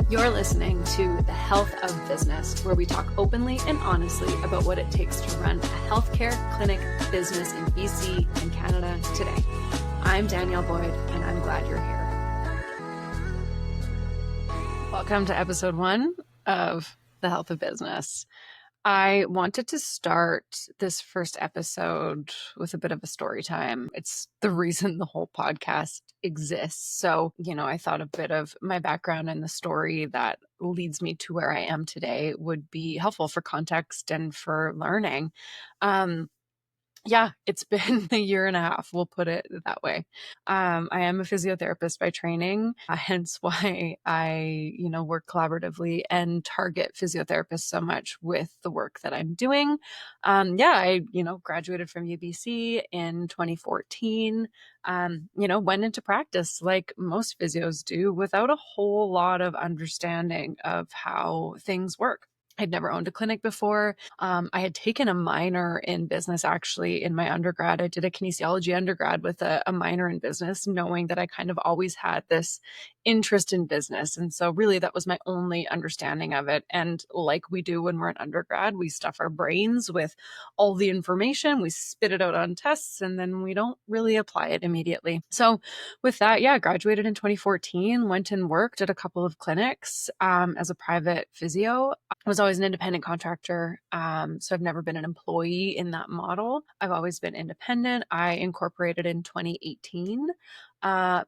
You're listening to The Health of Business, where we talk openly and honestly about what it takes to run a healthcare clinic business in BC and Canada today. I'm Danielle Boyd, and I'm glad you're here. Welcome to episode 1 of The Health of Business. I wanted to start this first episode with a bit of a story time. It's the reason the whole podcast exists. So, I thought a bit of my background and the story that leads me to where I am today would be helpful for context and for learning. It's been a year and a half, we'll put it that way. I am a physiotherapist by training, hence why I, work collaboratively and target physiotherapists so much with the work that I'm doing. I graduated from UBC in 2014, went into practice like most physios do without a whole lot of understanding of how things work. I'd never owned a clinic before. I had taken a minor in business actually in my undergrad. I did a kinesiology undergrad with a minor in business, knowing that I kind of always had this interest in business. And so really that was my only understanding of it. And like we do when we're an undergrad, we stuff our brains with all the information, we spit it out on tests, and then we don't really apply it immediately. So with that, graduated in 2014, went and worked at a couple of clinics as a private physio. I was always an independent contractor. So I've never been an employee in that model. I've always been independent. I incorporated in 2018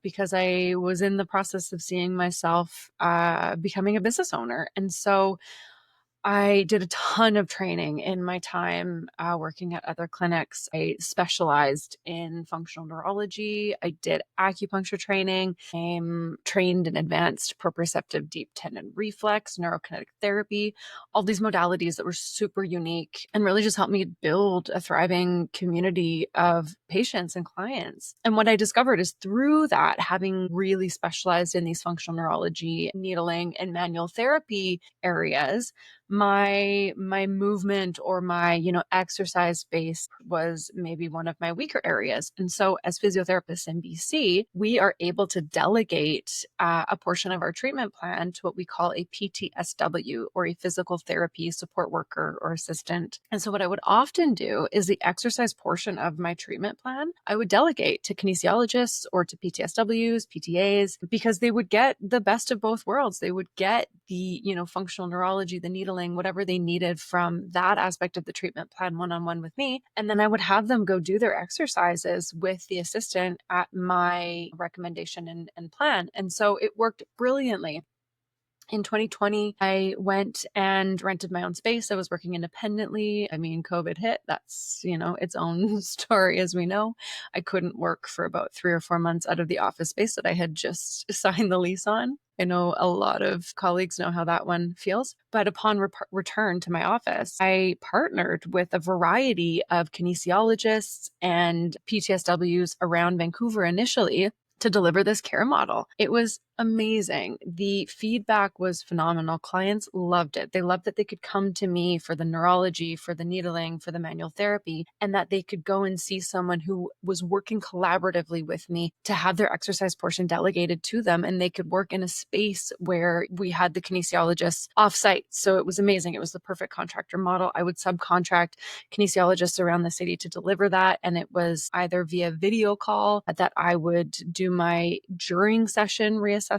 because I was in the process of seeing myself becoming a business owner. And so I did a ton of training in my time working at other clinics. I specialized in functional neurology. I did acupuncture training. I'm trained in advanced proprioceptive deep tendon reflex, neurokinetic therapy, all these modalities that were super unique and really just helped me build a thriving community of patients and clients. And what I discovered is through that, having really specialized in these functional neurology, needling, and manual therapy areas, my movement or my exercise base was maybe one of my weaker areas. And so as physiotherapists in BC, we are able to delegate a portion of our treatment plan to what we call a PTSW, or a physical therapy support worker or assistant. And so what I would often do is the exercise portion of my treatment plan, I would delegate to kinesiologists or to PTSWs, PTAs, because they would get the best of both worlds. They would get the functional neurology, the needling, whatever they needed from that aspect of the treatment plan one-on-one with me. And then I would have them go do their exercises with the assistant at my recommendation and plan. And so it worked brilliantly. In 2020, I went and rented my own space. I was working independently. COVID hit. That's, its own story, as we know. I couldn't work for about 3 or 4 months out of the office space that I had just signed the lease on. I know a lot of colleagues know how that one feels. But upon return to my office, I partnered with a variety of kinesiologists and PTSWs around Vancouver initially to deliver this care model. It was amazing. The feedback was phenomenal. Clients loved it. They loved that they could come to me for the neurology, for the needling, for the manual therapy, and that they could go and see someone who was working collaboratively with me to have their exercise portion delegated to them, and they could work in a space where we had the kinesiologists offsite. So it was amazing. It was the perfect contractor model. I would subcontract kinesiologists around the city to deliver that, and it was either via video call that I would do my during session reassessments,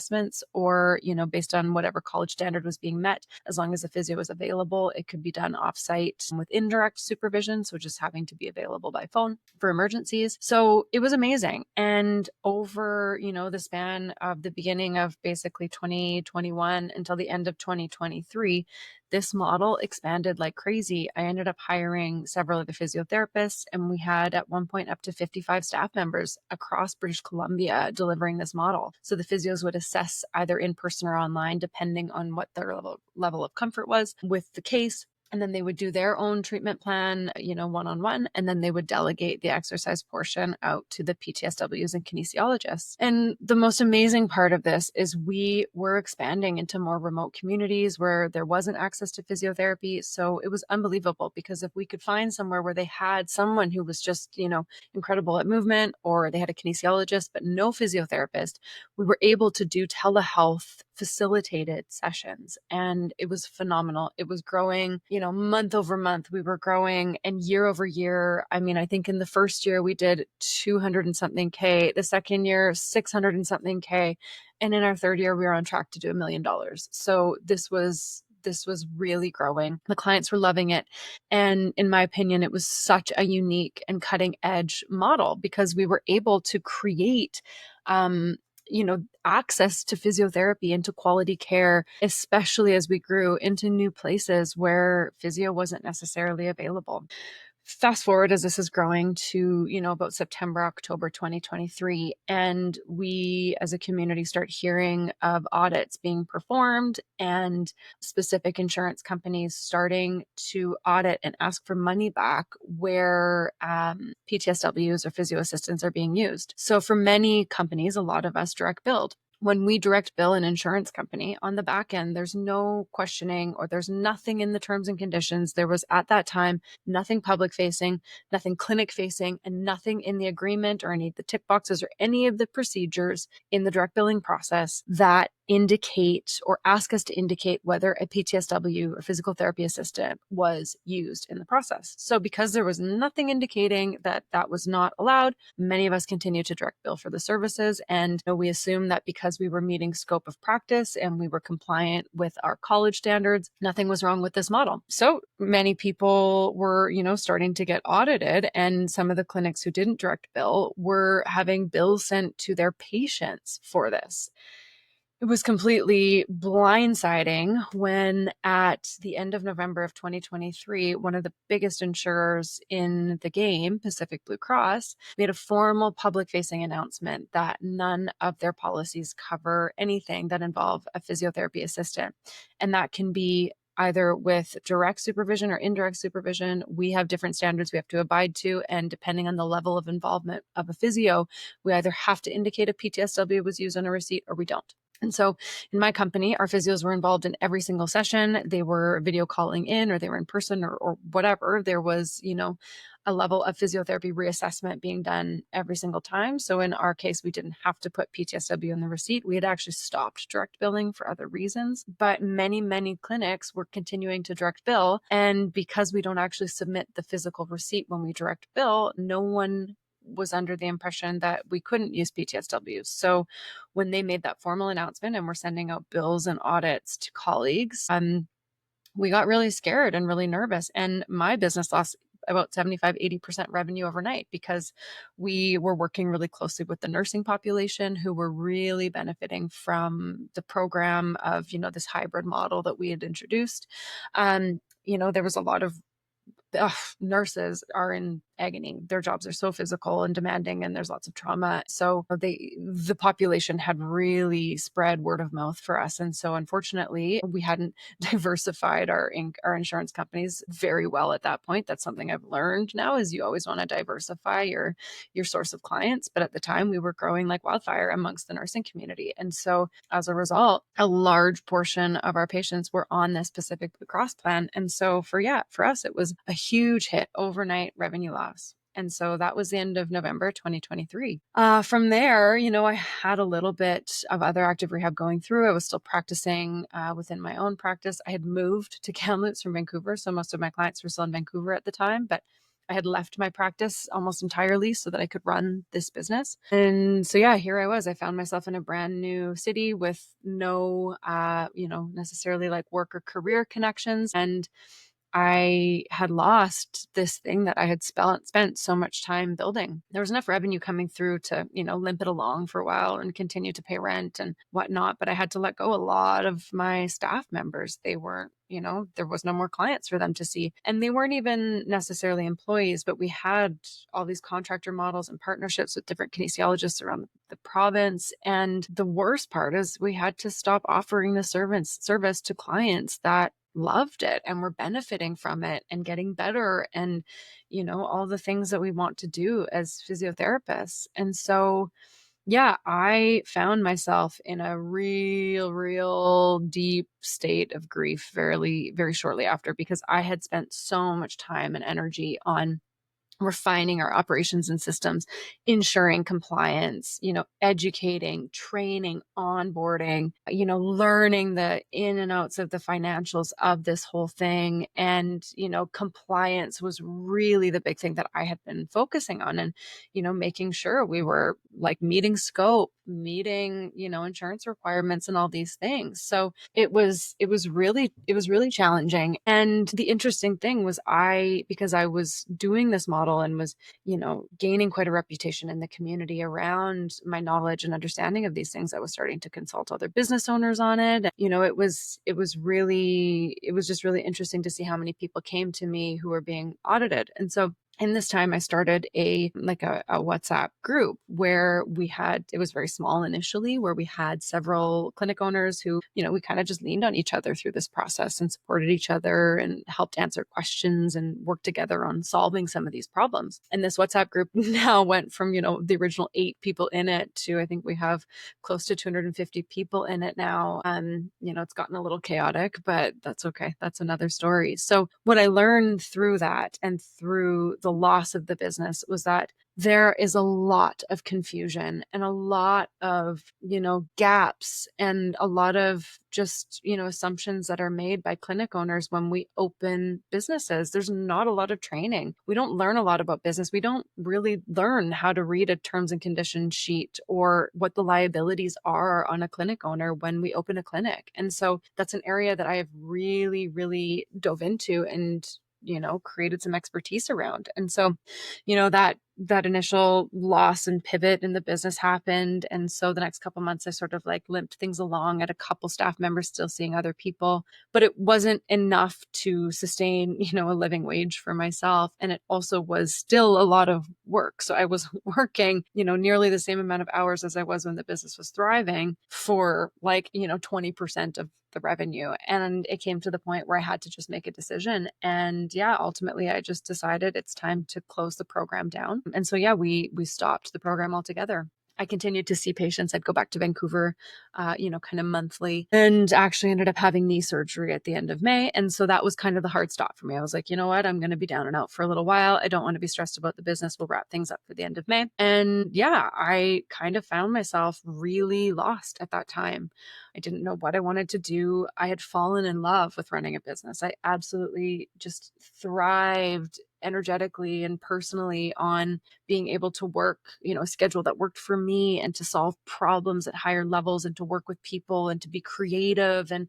or, based on whatever college standard was being met, as long as the physio was available, it could be done offsite with indirect supervision. So just having to be available by phone for emergencies. So it was amazing. And over, the span of the beginning of basically 2021 until the end of 2023, this model expanded like crazy. I ended up hiring several other physiotherapists, and we had at one point up to 55 staff members across British Columbia delivering this model. So the physios would assess either in person or online, depending on what their level of comfort was with the case. And then they would do their own treatment plan, one-on-one, and then they would delegate the exercise portion out to the PTSWs and kinesiologists. And the most amazing part of this is we were expanding into more remote communities where there wasn't access to physiotherapy. So it was unbelievable, because if we could find somewhere where they had someone who was just, incredible at movement, or they had a kinesiologist, but no physiotherapist, we were able to do telehealth facilitated sessions, and it was phenomenal. It was growing, month over month, we were growing, and year over year. I mean, I think in the first year we did 200 and something K, the second year, 600 and something K. And in our third year, we were on track to do $1 million. So this was really growing. The clients were loving it. And in my opinion, it was such a unique and cutting edge model because we were able to create, access to physiotherapy and to quality care, especially as we grew into new places where physio wasn't necessarily available. Fast forward as this is growing to, about September, October 2023, and we as a community start hearing of audits being performed and specific insurance companies starting to audit and ask for money back where PTSWs or physio assistants are being used. So for many companies, a lot of us direct billed. When we direct bill an insurance company on the back end, there's no questioning or there's nothing in the terms and conditions. There was at that time nothing public facing, nothing clinic facing, and nothing in the agreement or any of the tick boxes or any of the procedures in the direct billing process that indicate or ask us to indicate whether a PTSW or physical therapy assistant was used in the process. So because there was nothing indicating that that was not allowed, many of us continue to direct bill for the services. And we assume that because we were meeting scope of practice and we were compliant with our college standards, nothing was wrong with this model. So many people were, starting to get audited, and some of the clinics who didn't direct bill were having bills sent to their patients for this. It was completely blindsiding when at the end of November of 2023, one of the biggest insurers in the game, Pacific Blue Cross, made a formal public-facing announcement that none of their policies cover anything that involve a physiotherapy assistant. And that can be either with direct supervision or indirect supervision. We have different standards we have to abide to, and depending on the level of involvement of a physio, we either have to indicate a PTSW was used on a receipt or we don't. And so in my company, our physios were involved in every single session. They were video calling in or they were in person or whatever. There was, a level of physiotherapy reassessment being done every single time. So in our case, we didn't have to put PTSW in the receipt. We had actually stopped direct billing for other reasons, but many, many clinics were continuing to direct bill. And because we don't actually submit the physical receipt when we direct bill, no one was under the impression that we couldn't use PTSWs. So when they made that formal announcement and we're sending out bills and audits to colleagues, we got really scared and really nervous. And my business lost about 75-80% revenue overnight because we were working really closely with the nursing population who were really benefiting from the program of, this hybrid model that we had introduced. There was a lot of nurses are in agony. Their jobs are so physical and demanding, and there's lots of trauma. So the population had really spread word of mouth for us. And so unfortunately, we hadn't diversified our insurance companies very well at that point. That's something I've learned now is you always want to diversify your source of clients. But at the time we were growing like wildfire amongst the nursing community. And so as a result, a large portion of our patients were on this Pacific Blue Cross plan. And so for us, it was a huge hit, overnight revenue loss. And so that was the end of November 2023. From there, I had a little bit of other active rehab going through. I was still practicing within my own practice. I had moved to Kamloops from Vancouver. So most of my clients were still in Vancouver at the time, but I had left my practice almost entirely so that I could run this business. And so, here I was. I found myself in a brand new city with no, necessarily like work or career connections. And I had lost this thing that I had spent so much time building. There was enough revenue coming through to, limp it along for a while and continue to pay rent and whatnot. But I had to let go a lot of my staff members. They weren't, there was no more clients for them to see. And they weren't even necessarily employees, but we had all these contractor models and partnerships with different kinesiologists around the province. And the worst part is we had to stop offering the service to clients that loved it and were benefiting from it and getting better and, all the things that we want to do as physiotherapists. And so, I found myself in a real deep state of grief very, very shortly after because I had spent so much time and energy on refining our operations and systems, ensuring compliance, educating, training, onboarding, learning the in and outs of the financials of this whole thing. And, compliance was really the big thing that I had been focusing on, and, making sure we were like meeting scope, meeting, insurance requirements and all these things. So it was really challenging. And the interesting thing was because I was doing this model and was, gaining quite a reputation in the community around my knowledge and understanding of these things, I was starting to consult other business owners on it. It was just really interesting to see how many people came to me who were being audited. And so in this time, I started a WhatsApp group where it was very small initially, where we had several clinic owners who, we kind of just leaned on each other through this process and supported each other and helped answer questions and work together on solving some of these problems. And this WhatsApp group now went from, the original 8 people in it to, I think we have close to 250 people in it now. It's gotten a little chaotic, but that's okay. That's another story. So what I learned through that and through the loss of the business was that there is a lot of confusion and a lot of, gaps and a lot of just, assumptions that are made by clinic owners when we open businesses. There's not a lot of training. We don't learn a lot about business. We don't really learn how to read a terms and conditions sheet or what the liabilities are on a clinic owner when we open a clinic. And so that's an area that I have really, really dove into and, created some expertise around. And so, that initial loss and pivot in the business happened. And so the next couple months, I sort of like limped things along, at a couple staff members still seeing other people, but it wasn't enough to sustain, a living wage for myself. And it also was still a lot of work. So I was working, nearly the same amount of hours as I was when the business was thriving for 20% of the revenue. And it came to the point where I had to just make a decision. And yeah, ultimately I just decided it's time to close the program down. And so yeah, we stopped the program altogether. I continued to see patients. I'd go back to Vancouver, kind of monthly, and actually ended up having knee surgery at the end of May. And so that was kind of the hard stop for me. I was like, you know what? I'm going to be down and out for a little while. I don't want to be stressed about the business. We'll wrap things up for the end of May. And yeah, I kind of found myself really lost at that time. I didn't know what I wanted to do. I had fallen in love with running a business. I absolutely just thrived energetically and personally on being able to work, a schedule that worked for me, and to solve problems at higher levels, and to work with people, and to be creative. And,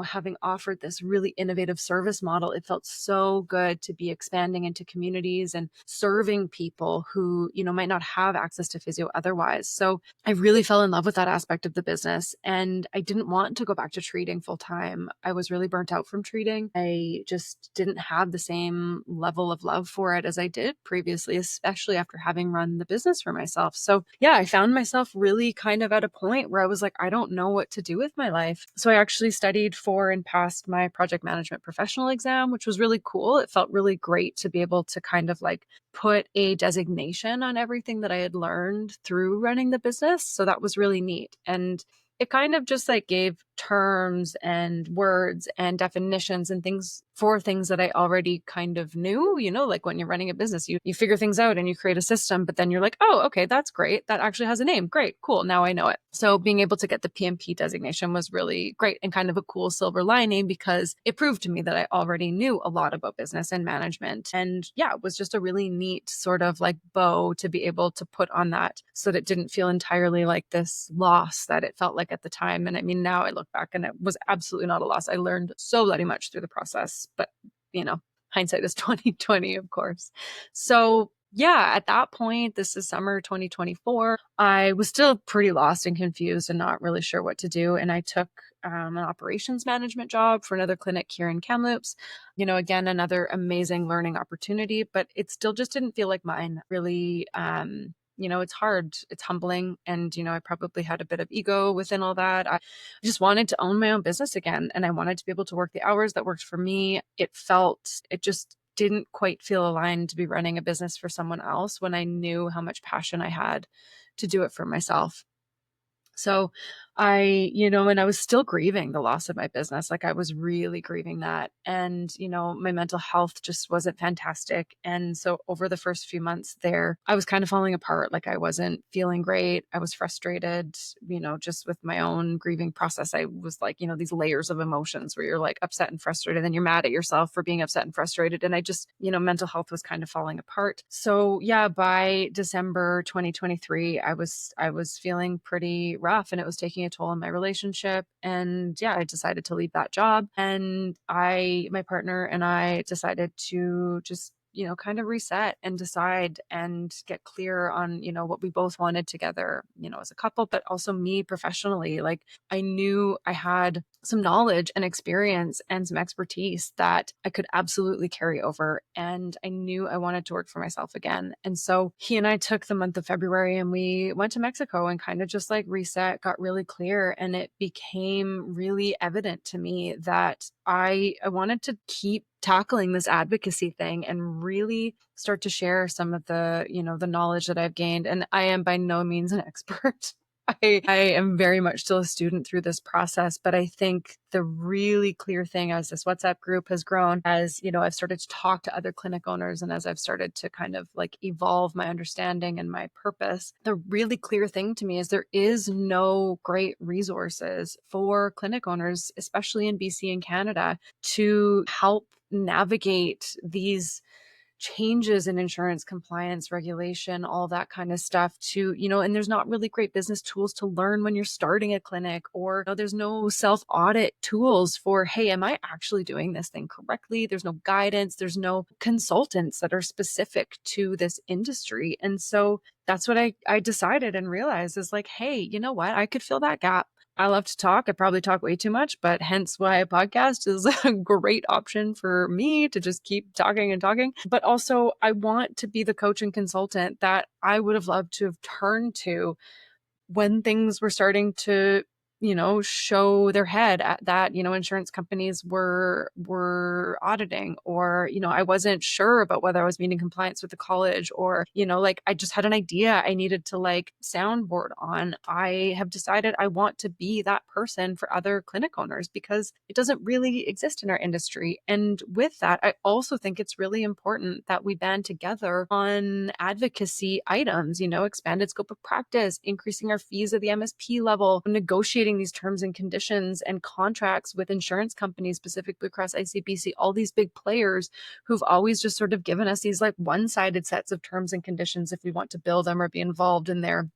having offered this really innovative service model, it felt so good to be expanding into communities and serving people who, might not have access to physio otherwise. So I really fell in love with that aspect of the business, and I didn't want to go back to treating full time. I was really burnt out from treating. I just didn't have the same level of love for it as I did previously, especially after having run the business for myself. So yeah, I found myself really kind of at a point where I was like, I don't know what to do with my life. So I actually studied for and passed my project management professional exam, which was really cool. It felt really great to be able to kind of like put a designation on everything that I had learned through running the business. So that was really neat. And it kind of just like gave terms and words and definitions and things for things that I already kind of knew, like when you're running a business, you figure things out and you create a system, but then you're like, oh, okay, that's great. That actually has a name. Great, cool. Now I know it. So being able to get the PMP designation was really great and kind of a cool silver lining, because it proved to me that I already knew a lot about business and management. And yeah, it was just a really neat sort of like bow to be able to put on that, so that it didn't feel entirely like this loss that it felt like at the time. And I mean, now I look back and it was absolutely not a loss. I learned so bloody much through the process, but hindsight is 2020, of course. So yeah, at that point, this is summer 2024, I was still pretty lost and confused and not really sure what to do. And I took an operations management job for another clinic here in Kamloops. Again, another amazing learning opportunity, but it still just didn't feel like mine. Really, it's hard, it's humbling. And, I probably had a bit of ego within all that. I just wanted to own my own business again. And I wanted to be able to work the hours that worked for me. It just didn't quite feel aligned to be running a business for someone else when I knew how much passion I had to do it for myself. So and I was still grieving the loss of my business. Like I was really grieving that. And, my mental health just wasn't fantastic. And so over the first few months there, I was kind of falling apart. Like I wasn't feeling great. I was frustrated, just with my own grieving process. I was like, these layers of emotions where you're like upset and frustrated, and you're mad at yourself for being upset and frustrated. And I just, mental health was kind of falling apart. So yeah, by December 2023, I was feeling pretty rough, and it was taking a toll on my relationship. And yeah, I decided to leave that job, and my partner and I decided to just kind of reset and decide and get clear on, what we both wanted together, as a couple, but also me professionally. Like I knew I had some knowledge and experience and some expertise that I could absolutely carry over. And I knew I wanted to work for myself again. And so he and I took the month of February and we went to Mexico and kind of just like reset, got really clear. And it became really evident to me that I wanted to keep tackling this advocacy thing and really start to share some of the knowledge that I've gained. And I am by no means an expert. I am very much still a student through this process, but I think the really clear thing as this WhatsApp group has grown, as I've started to talk to other clinic owners, and as I've started to kind of like evolve my understanding and my purpose, the really clear thing to me is there is no great resources for clinic owners, especially in BC and Canada, to help navigate these changes in insurance compliance, regulation, all that kind of stuff and there's not really great business tools to learn when you're starting a clinic, or there's no self-audit tools for, hey, am I actually doing this thing correctly? There's no guidance, there's no consultants that are specific to this industry. And so that's what I decided and realized is like, hey, you know what? I could fill that gap. I love to talk. I probably talk way too much, but hence why a podcast is a great option for me to just keep talking and talking. But also, I want to be the coach and consultant that I would have loved to have turned to when things were starting to show their head at that insurance companies were auditing, or I wasn't sure about whether I was meeting compliance with the college, or like I just had an idea I needed to like soundboard on. I have decided I want to be that person for other clinic owners because it doesn't really exist in our industry. And with that, I also think it's really important that we band together on advocacy items, expanded scope of practice, increasing our fees at the MSP level, negotiating these terms and conditions and contracts with insurance companies, Pacific Blue Cross, ICBC, all these big players who've always just sort of given us these like one-sided sets of terms and conditions if we want to bill them or be involved in their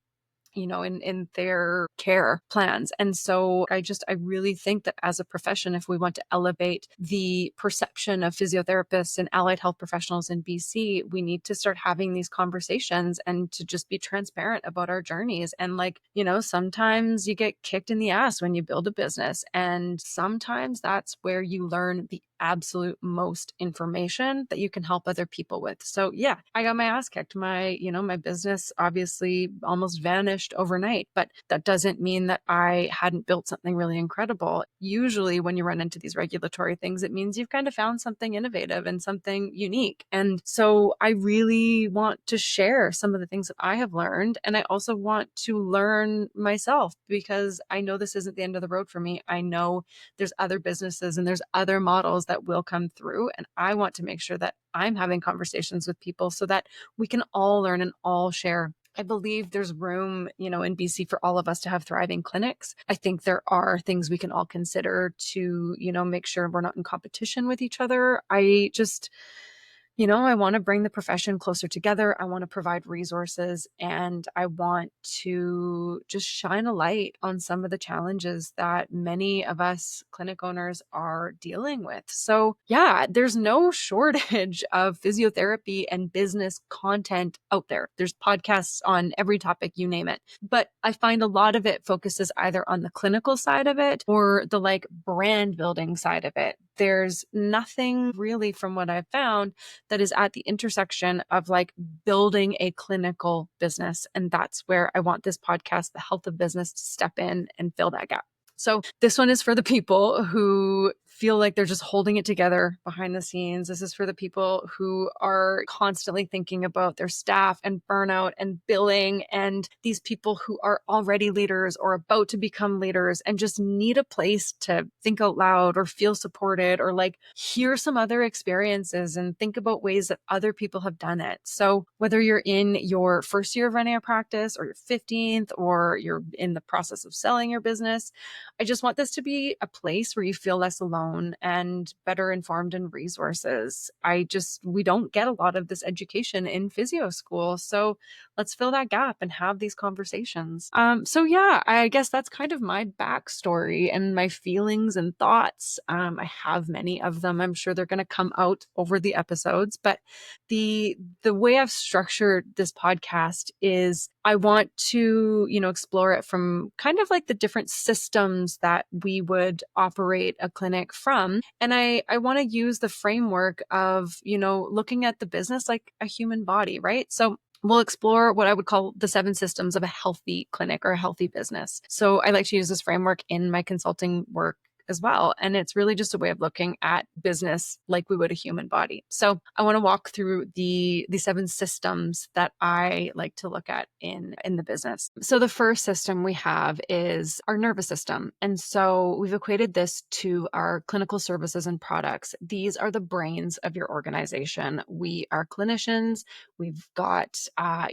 in their care plans. And so I really think that as a profession, if we want to elevate the perception of physiotherapists and allied health professionals in BC, we need to start having these conversations and to just be transparent about our journeys. And like, sometimes you get kicked in the ass when you build a business. And sometimes that's where you learn the absolute most information that you can help other people with. So yeah, I got my ass kicked. My business obviously almost vanished overnight, but that doesn't mean that I hadn't built something really incredible. Usually when you run into these regulatory things, it means you've kind of found something innovative and something unique. And so I really want to share some of the things that I have learned. And I also want to learn myself because I know this isn't the end of the road for me. I know there's other businesses and there's other models that will come through. And I want to make sure that I'm having conversations with people so that we can all learn and all share. I believe there's room, in BC for all of us to have thriving clinics. I think there are things we can all consider to, make sure we're not in competition with each other. I want to bring the profession closer together. I want to provide resources, and I want to just shine a light on some of the challenges that many of us clinic owners are dealing with. So yeah, there's no shortage of physiotherapy and business content out there. There's podcasts on every topic, you name it. But I find a lot of it focuses either on the clinical side of it or the like brand building side of it. There's nothing really, from what I've found, that is at the intersection of like building a clinical business. And that's where I want this podcast, The Health of Business, to step in and fill that gap. So this one is for the people who feel like they're just holding it together behind the scenes. This is for the people who are constantly thinking about their staff and burnout and billing, and these people who are already leaders or about to become leaders and just need a place to think out loud or feel supported or like hear some other experiences and think about ways that other people have done it. So whether you're in your first year of running a practice or your 15th, or you're in the process of selling your business, I just want this to be a place where you feel less alone and better informed in resources. We don't get a lot of this education in physio school. So let's fill that gap and have these conversations. So yeah, I guess that's kind of my backstory and my feelings and thoughts. I have many of them. I'm sure they're going to come out over the episodes, but the way I've structured this podcast is I want to, explore it from kind of like the different systems that we would operate a clinic from. And I want to use the framework of, looking at the business like a human body, right? So we'll explore what I would call the 7 systems of a healthy clinic or a healthy business. So I like to use this framework in my consulting work as well. And it's really just a way of looking at business like we would a human body. So I want to walk through the 7 systems that I like to look at in the business. So the first system we have is our nervous system. And so we've equated this to our clinical services and products. These are the brains of your organization. We are clinicians. We've got, a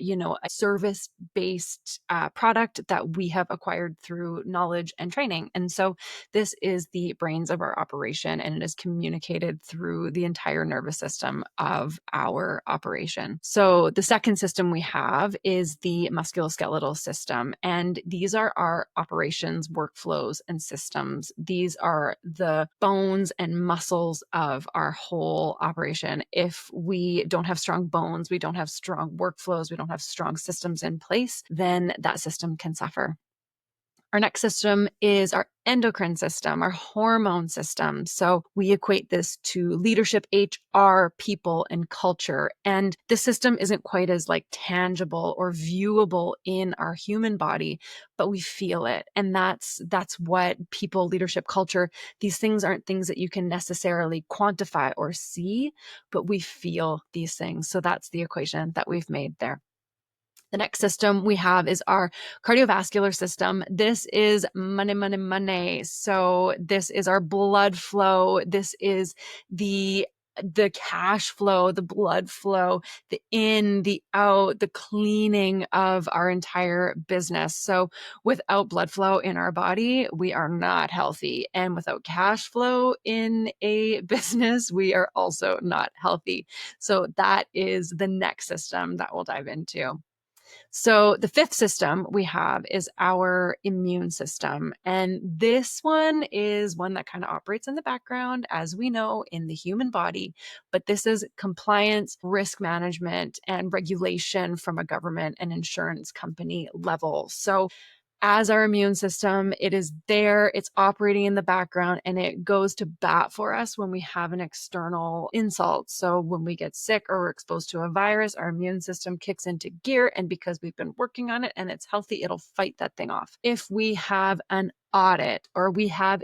service-based product that we have acquired through knowledge and training. And so this is the brains of our operation, and it is communicated through the entire nervous system of our operation. So the second system we have is the musculoskeletal system, and these are our operations, workflows, and systems. These are the bones and muscles of our whole operation. If we don't have strong bones, we don't have strong workflows, we don't have strong systems in place, then that system can suffer. Our next system is our endocrine system, our hormone system. So we equate this to leadership, HR, people, and culture. And this system isn't quite as like tangible or viewable in our human body, but we feel it. And that's what people, leadership, culture, these things aren't things that you can necessarily quantify or see, but we feel these things. So that's the equation that we've made there. The next system we have is our cardiovascular system. This is money, money, money. So this is our blood flow. This is the cash flow, the blood flow, the in, the out, the cleaning of our entire business. So without blood flow in our body, we are not healthy. And without cash flow in a business, we are also not healthy. So that is the next system that we'll dive into. So the fifth system we have is our immune system. And this one is one that kind of operates in the background, as we know, in the human body. But this is compliance, risk management, and regulation from a government and insurance company level. So as our immune system, it is there, it's operating in the background, and it goes to bat for us when we have an external insult. So when we get sick or we're exposed to a virus, our immune system kicks into gear. And because we've been working on it and it's healthy, it'll fight that thing off. If we have an audit, or we have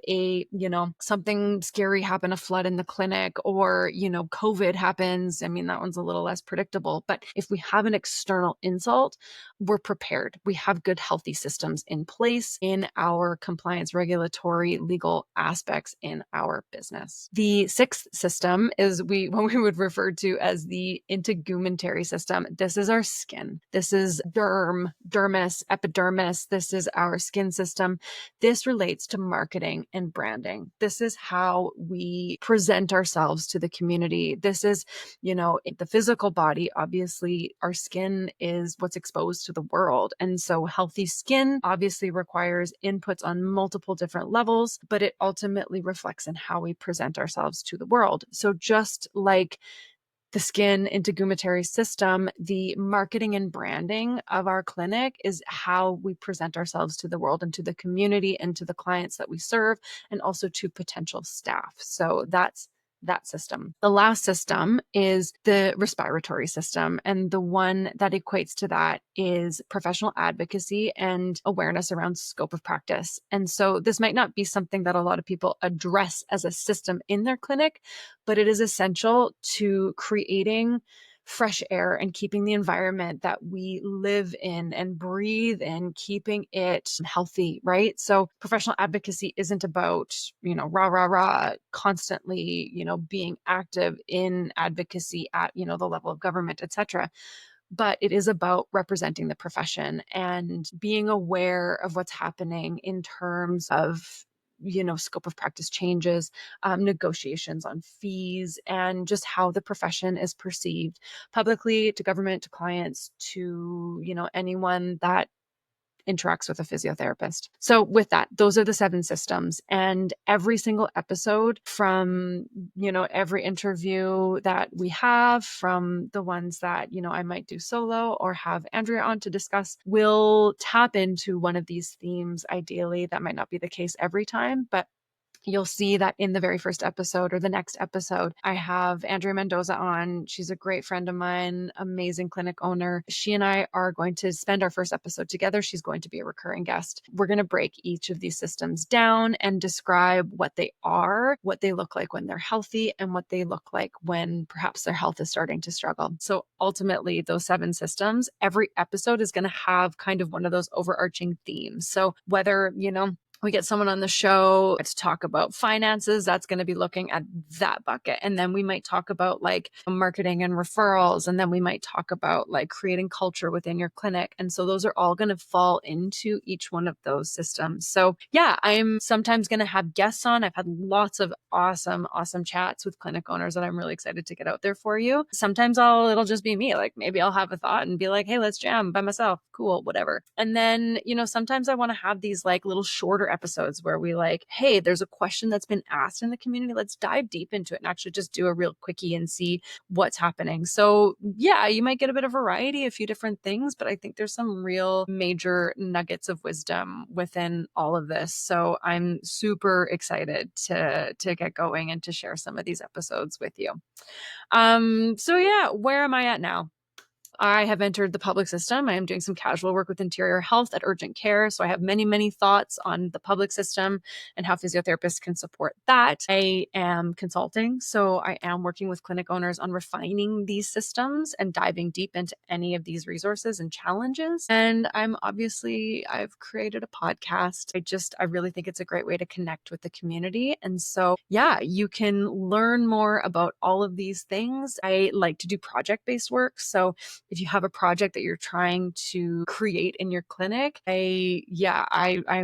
something scary happen, a flood in the clinic, or, COVID happens. I mean, that one's a little less predictable, but if we have an external insult, we're prepared. We have good, healthy systems in place in our compliance, regulatory, legal aspects in our business. The sixth system is what we would refer to as the integumentary system. This is our skin. This is dermis, epidermis. This is our skin system. This relates to marketing and branding. This is how we present ourselves to the community. This is, the physical body. Obviously, our skin is what's exposed to the world. And so healthy skin obviously requires inputs on multiple different levels, but it ultimately reflects in how we present ourselves to the world. So just like the skin integumentary system, the marketing and branding of our clinic is how we present ourselves to the world and to the community and to the clients that we serve, and also to potential staff. So that's that system. The last system is the respiratory system. And the one that equates to that is professional advocacy and awareness around scope of practice. And so this might not be something that a lot of people address as a system in their clinic, but it is essential to creating fresh air and keeping the environment that we live in and breathe in, keeping it healthy, right? So professional advocacy isn't about, rah, rah, rah, constantly, being active in advocacy at, the level of government, et cetera. But it is about representing the profession and being aware of what's happening in terms of scope of practice changes, negotiations on fees, and just how the profession is perceived publicly, to government, to clients, to anyone that interacts with a physiotherapist. So with that, those are the 7 systems. And every single episode from, every interview that we have, from the ones that, I might do solo or have Andrea on to discuss, will tap into one of these themes. Ideally, that might not be the case every time, but you'll see that in the very first episode or the next episode, I have Andrea Mendoza on. She's a great friend of mine, amazing clinic owner. She and I are going to spend our first episode together. She's going to be a recurring guest. We're going to break each of these systems down and describe what they are, what they look like when they're healthy, and what they look like when perhaps their health is starting to struggle. So ultimately, those 7 systems, every episode is going to have kind of one of those overarching themes. So whether, we get someone on the show to talk about finances, that's going to be looking at that bucket. And then we might talk about like marketing and referrals. And then we might talk about like creating culture within your clinic. And so those are all going to fall into each one of those systems. So yeah, I'm sometimes going to have guests on. I've had lots of awesome chats with clinic owners that I'm really excited to get out there for you. Sometimes it'll just be me. Like maybe I'll have a thought and be like, hey, let's jam by myself. Cool, whatever. And then, sometimes I want to have these like little shorter episodes where we like, hey, there's a question that's been asked in the community. Let's dive deep into it and actually just do a real quickie and see what's happening. So yeah, you might get a bit of variety, a few different things, but I think there's some real major nuggets of wisdom within all of this. So I'm super excited to get going and to share some of these episodes with you. So yeah, where am I at now? I have entered the public system. I am doing some casual work with interior health at urgent care. So I have many, many thoughts on the public system and how physiotherapists can support that. I am consulting. So I am working with clinic owners on refining these systems and diving deep into any of these resources and challenges. And I've created a podcast. I really think it's a great way to connect with the community. And so, yeah, you can learn more about all of these things. I like to do project-based work. So if you have a project that you're trying to create in your clinic, I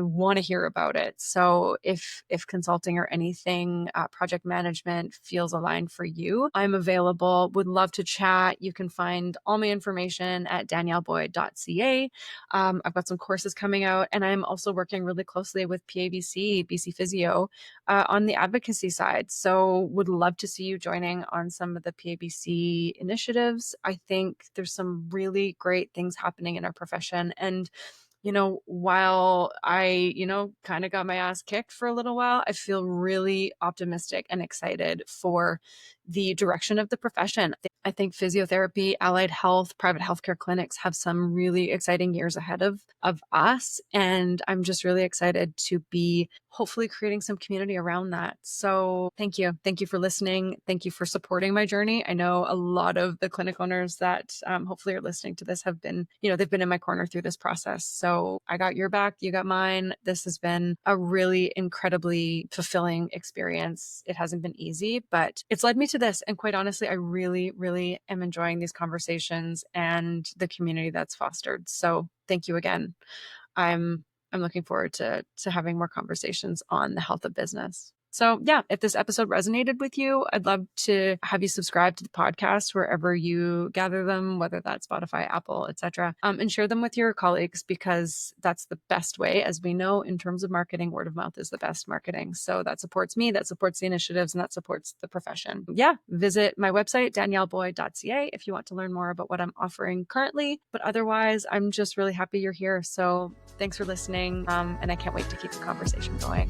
want to hear about it. So if consulting or anything, project management feels aligned for you, I'm available. Would love to chat. You can find all my information at danielleboyd.ca. I've got some courses coming out, and I'm also working really closely with PABC, BC Physio, on the advocacy side. So would love to see you joining on some of the PABC initiatives. I think there's some really great things happening in our profession. And, while I, kind of got my ass kicked for a little while, I feel really optimistic and excited for the direction of the profession. I think physiotherapy, allied health, private healthcare clinics have some really exciting years ahead of us. And I'm just really excited to be hopefully creating some community around that. So thank you. Thank you for listening. Thank you for supporting my journey. I know a lot of the clinic owners that hopefully are listening to this have been, they've been in my corner through this process. So I got your back, you got mine. This has been a really incredibly fulfilling experience. It hasn't been easy, but it's led me to this. And quite honestly, I really, really am enjoying these conversations and the community that's fostered. So thank you again. I'm looking forward to having more conversations on the health of business. So yeah, if this episode resonated with you, I'd love to have you subscribe to the podcast wherever you gather them, whether that's Spotify, Apple, etc., and share them with your colleagues, because that's the best way. As we know, in terms of marketing, word of mouth is the best marketing. So that supports me, that supports the initiatives, and that supports the profession. Yeah, visit my website, danielleboyd.ca, if you want to learn more about what I'm offering currently. But otherwise, I'm just really happy you're here. So thanks for listening, and I can't wait to keep the conversation going.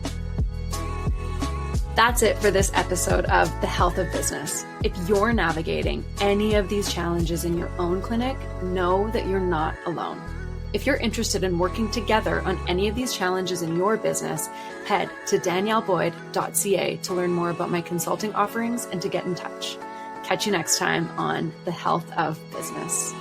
That's it for this episode of The Health of Business. If you're navigating any of these challenges in your own clinic, know that you're not alone. If you're interested in working together on any of these challenges in your business, head to danielleboyd.ca to learn more about my consulting offerings and to get in touch. Catch you next time on The Health of Business.